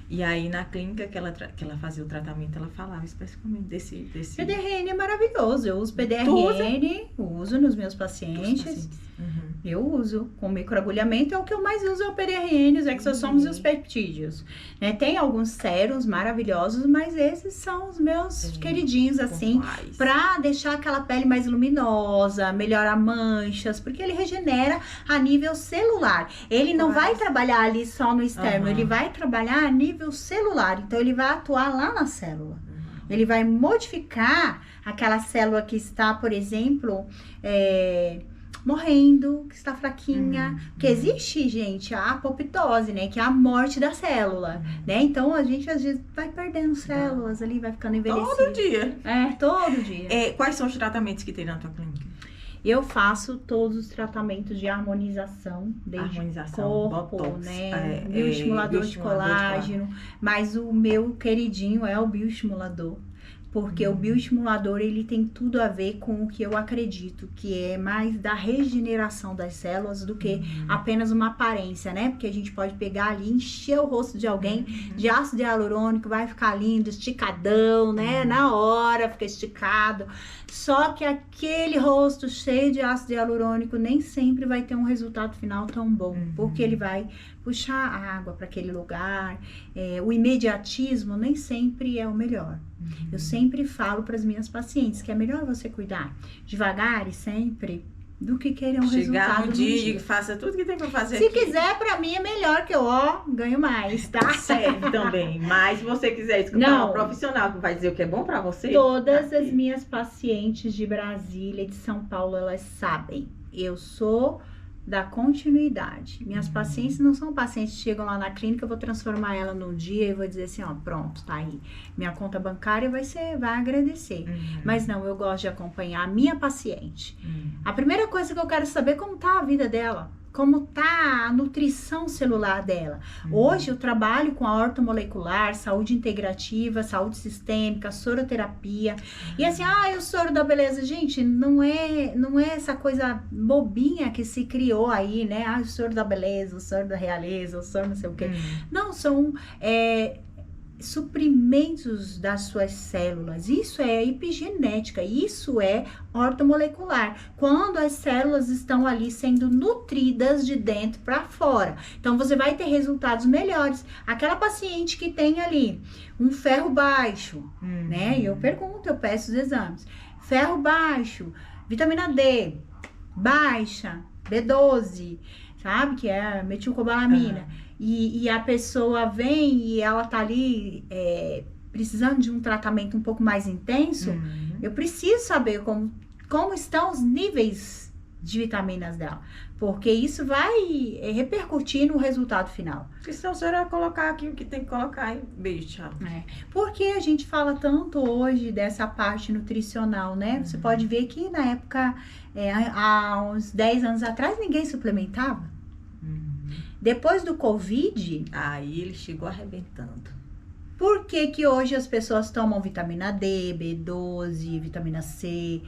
E aí, na clínica que ela fazia o tratamento, ela falava especificamente desse... PDRN é maravilhoso. Eu uso PDRN, uso nos meus pacientes. Eu uso. Com microagulhamento é o que eu mais uso, é o PDRN, os exossomos e os peptídeos. Né? Tem alguns sérums maravilhosos, mas esses são os meus queridinhos, assim, pra deixar aquela pele mais luminosa, melhorar manchas, porque ele regenera a nível celular. Ele não vai trabalhar ali só no externo, ele vai trabalhar a nível celular. Então, ele vai atuar lá na célula. Ele vai modificar aquela célula que está, por exemplo, morrendo, que está fraquinha. Porque existe, gente, a apoptose, né? Que é a morte da célula, né? Então, a gente, às vezes, vai perdendo células ali, vai ficando envelhecido. Todo dia. Todo dia. Quais são os tratamentos que tem na tua clínica? Eu faço todos os tratamentos de harmonização, desde corpo, botox, né? Bioestimulador de colágeno. Mas o meu queridinho é o bioestimulador. Porque o bioestimulador, ele tem tudo a ver com o que eu acredito, que é mais da regeneração das células do que apenas uma aparência, né? Porque a gente pode pegar ali, encher o rosto de alguém de ácido hialurônico, vai ficar lindo, esticadão, né? Na hora, fica esticado. Só que aquele rosto cheio de ácido hialurônico nem sempre vai ter um resultado final tão bom, porque ele vai puxar a água para aquele lugar. O imediatismo nem sempre é o melhor. Eu sempre falo para as minhas pacientes que é melhor você cuidar devagar e sempre do que querer um resultado no dia. Faça tudo que tem para fazer. Se quiser, para mim é melhor, que eu ganho mais, tá? Serve também. Mas se você quiser escutar um profissional que vai dizer o que é bom para você. Todas as minhas pacientes de Brasília e de São Paulo, elas sabem. Eu sou da continuidade. Minhas pacientes não são pacientes que chegam lá na clínica, eu vou transformar ela num dia e vou dizer assim, ó, pronto, tá aí. Minha conta bancária vai agradecer. Mas não, eu gosto de acompanhar a minha paciente. A primeira coisa que eu quero saber é como tá a vida dela. Como tá a nutrição celular dela. Hoje eu trabalho com a ortomolecular, saúde integrativa, saúde sistêmica, soroterapia. E assim, o soro da beleza, gente, não é essa coisa bobinha que se criou aí, né? O soro da beleza, o soro da realeza, o soro não sei o quê. Não, são suprimentos das suas células. Isso é epigenética, isso é ortomolecular. Quando as células estão ali sendo nutridas de dentro para fora. Então, você vai ter resultados melhores. Aquela paciente que tem ali um ferro baixo, né? E eu peço os exames. Ferro baixo, vitamina D baixa, B12, sabe? Que é a metilcobalamina. E a pessoa vem e ela tá ali precisando de um tratamento um pouco mais intenso, eu preciso saber como estão os níveis de vitaminas dela. Porque isso vai repercutir no resultado final. Porque senão a senhora vai colocar aqui o que tem que colocar e beijo, tchau. Porque a gente fala tanto hoje dessa parte nutricional, né? Você pode ver que na época, há uns 10 anos atrás, ninguém suplementava. Depois do Covid... Aí ele chegou arrebentando. Por que que hoje as pessoas tomam vitamina D, B12, vitamina C?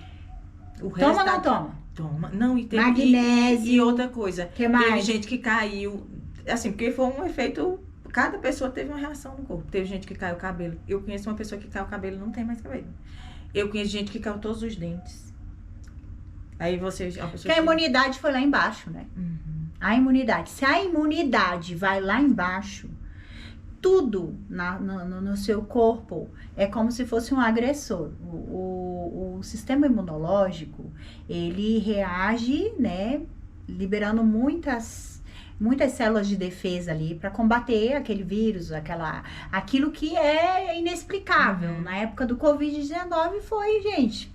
Toma ou não toma? Toma. Não, e tem magnésio. E outra coisa. Que mais? Teve gente que caiu... Assim, porque foi um efeito... Cada pessoa teve uma reação no corpo. Teve gente que caiu o cabelo. Eu conheço uma pessoa que caiu o cabelo e não tem mais cabelo. Eu conheço gente que caiu todos os dentes. Aí você... Porque a imunidade foi lá embaixo, né? A imunidade. Se a imunidade vai lá embaixo, tudo no seu corpo é como se fosse um agressor. O sistema imunológico, ele reage, né, liberando muitas células de defesa ali para combater aquele vírus, aquilo que é inexplicável. Na época do Covid-19 foi, gente...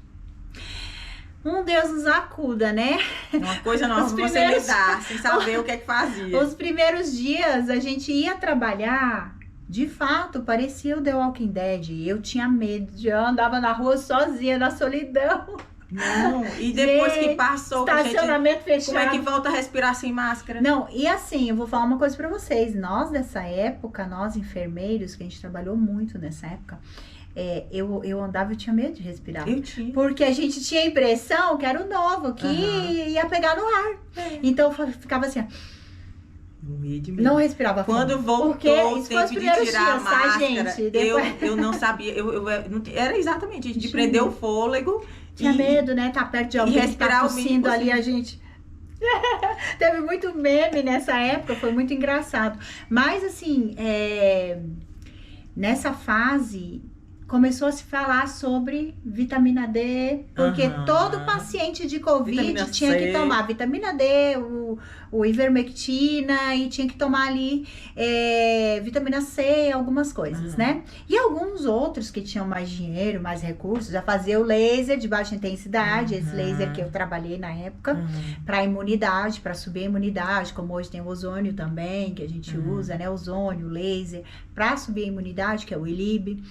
Deus nos acuda, né? Uma coisa nova você lidar, sem saber o que é que fazia. Os primeiros dias a gente ia trabalhar De fato, parecia o The Walking Dead. Eu tinha medo, eu andava na rua sozinha, na solidão. Não, e depois que passou, estacionamento fechado. Como é que volta a respirar sem máscara? Não, e assim, eu vou falar uma coisa pra vocês. Nós, dessa época, nós enfermeiros, que a gente trabalhou muito nessa época, eu andava e tinha medo de respirar. Eu tinha. Porque a gente tinha a impressão que era o novo, que ia pegar no ar. Então, eu ficava assim, não respirava fundo. Quando voltou o tempo de tirar a máscara, gente? Depois... eu não sabia, era exatamente isso, de prender o fôlego. Tinha medo, né? Tá perto de alguém que tá tossindo ali, a gente... Teve muito meme nessa época, foi muito engraçado. Mas, assim, nessa fase... começou a se falar sobre vitamina D, porque todo paciente de Covid tinha que tomar vitamina D, o ivermectina, e tinha que tomar ali vitamina C, algumas coisas, né? E alguns outros que tinham mais dinheiro, mais recursos, já fazia o laser de baixa intensidade, esse laser que eu trabalhei na época, para imunidade, para subir a imunidade, como hoje tem o ozônio também, que a gente usa, né? Ozônio, laser, para subir a imunidade, que é o ILIB.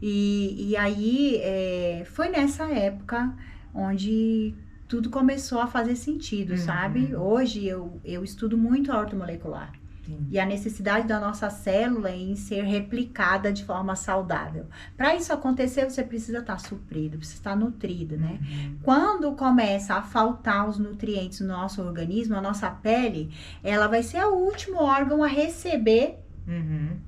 E aí, foi nessa época onde tudo começou a fazer sentido, sabe? Hoje eu estudo muito a ortomolecular. E a necessidade da nossa célula em ser replicada de forma saudável. Para isso acontecer, você precisa estar suprido, precisa estar nutrido, né? Quando começa a faltar os nutrientes no nosso organismo, a nossa pele, ela vai ser o último órgão a receber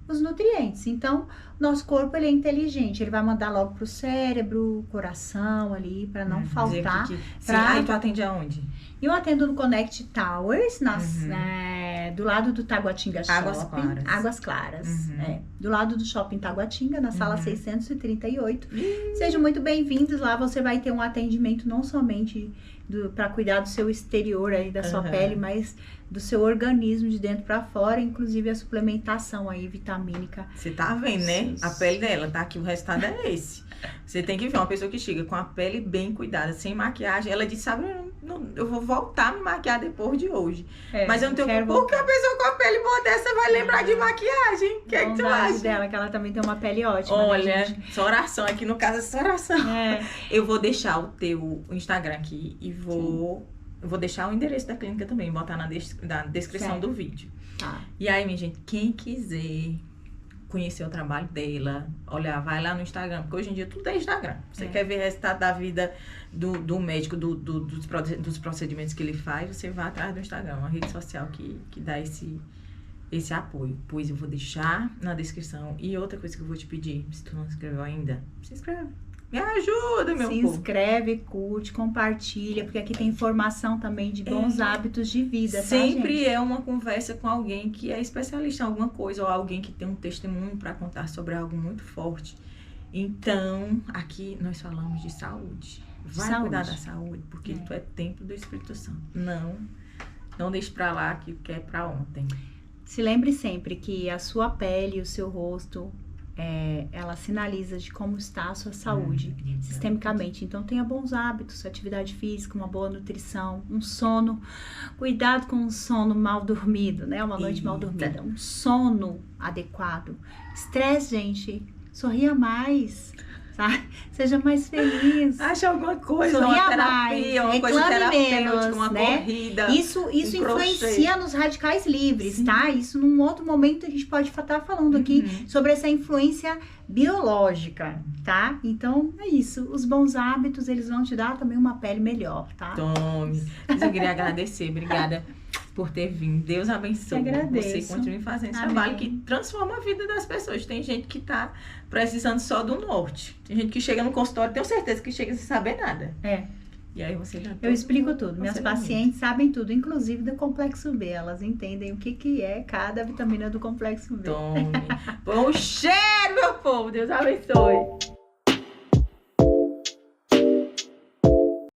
os nutrientes. Então, nosso corpo, ele é inteligente, ele vai mandar logo pro cérebro, coração ali, para não faltar. E tu atende aonde? Eu atendo no Connect Towers, do lado do Taguatinga Shopping. Águas Claras. Do lado do Shopping Taguatinga, na sala 638. Sejam muito bem-vindos. Lá você vai ter um atendimento não somente para cuidar do seu exterior aí, da sua pele, mas do seu organismo de dentro para fora, inclusive a suplementação aí vitamínica. Você tá vendo, né? A pele dela, tá aqui, o resultado é esse. Você tem que ver uma pessoa que chega com a pele bem cuidada, sem maquiagem. Ela diz, sabe, eu vou voltar a me maquiar depois de hoje. Mas eu não tenho... Porque a pessoa com a pele boa dessa vai lembrar de maquiagem? O que é que tu acha? Dela, que ela também tem uma pele ótima. Olha, né, gente? Só oração aqui no caso, é só oração. Eu vou deixar o teu Instagram aqui e vou deixar o endereço da clínica também, botar na descrição do vídeo. E aí, minha gente, quem quiser conhecer o trabalho dela, olha, vai lá no Instagram, porque hoje em dia tudo é Instagram. Você quer ver o resultado da vida do médico, dos procedimentos que ele faz, você vai atrás do Instagram, uma rede social que dá esse apoio. Pois eu vou deixar na descrição. E outra coisa que eu vou te pedir, se tu não se inscreveu ainda, se inscreve. Me ajuda, meu povo. Se inscreve, curte, compartilha, porque aqui tem informação também de bons hábitos de vida, Sempre tá, é uma conversa com alguém que é especialista em alguma coisa, ou alguém que tem um testemunho para contar sobre algo muito forte. Então, aqui nós falamos de saúde. Vai cuidar da saúde, porque tu é templo do Espírito Santo. Não deixe pra lá que é pra ontem. Se lembre sempre que a sua pele, o seu rosto... ela sinaliza de como está a sua saúde sistemicamente. Então tenha bons hábitos, atividade física, uma boa nutrição, um sono, cuidado com um sono mal dormido, né? Uma noite mal dormida, um sono adequado. Estresse, gente, sorria mais, sabe? Seja mais feliz. Acha alguma coisa, sorria uma terapia, mais, uma coisa terapêutica, uma né? corrida. Isso influencia nos radicais livres, tá? Isso num outro momento a gente pode estar falando aqui sobre essa influência biológica, tá? Então, é isso. Os bons hábitos, eles vão te dar também uma pele melhor, tá? Tome. Mas eu queria agradecer, obrigada por ter vindo. Deus abençoe. Agradeço. Você continue fazendo esse trabalho que transforma a vida das pessoas. Tem gente que tá precisando só do norte. Tem gente que chega no consultório, tenho certeza que chega sem saber nada. E aí você já... Eu explico tudo. Minhas pacientes sabem tudo, inclusive do complexo B. Elas entendem o que é cada vitamina do complexo B. Tome. Bom cheiro, meu povo. Deus abençoe.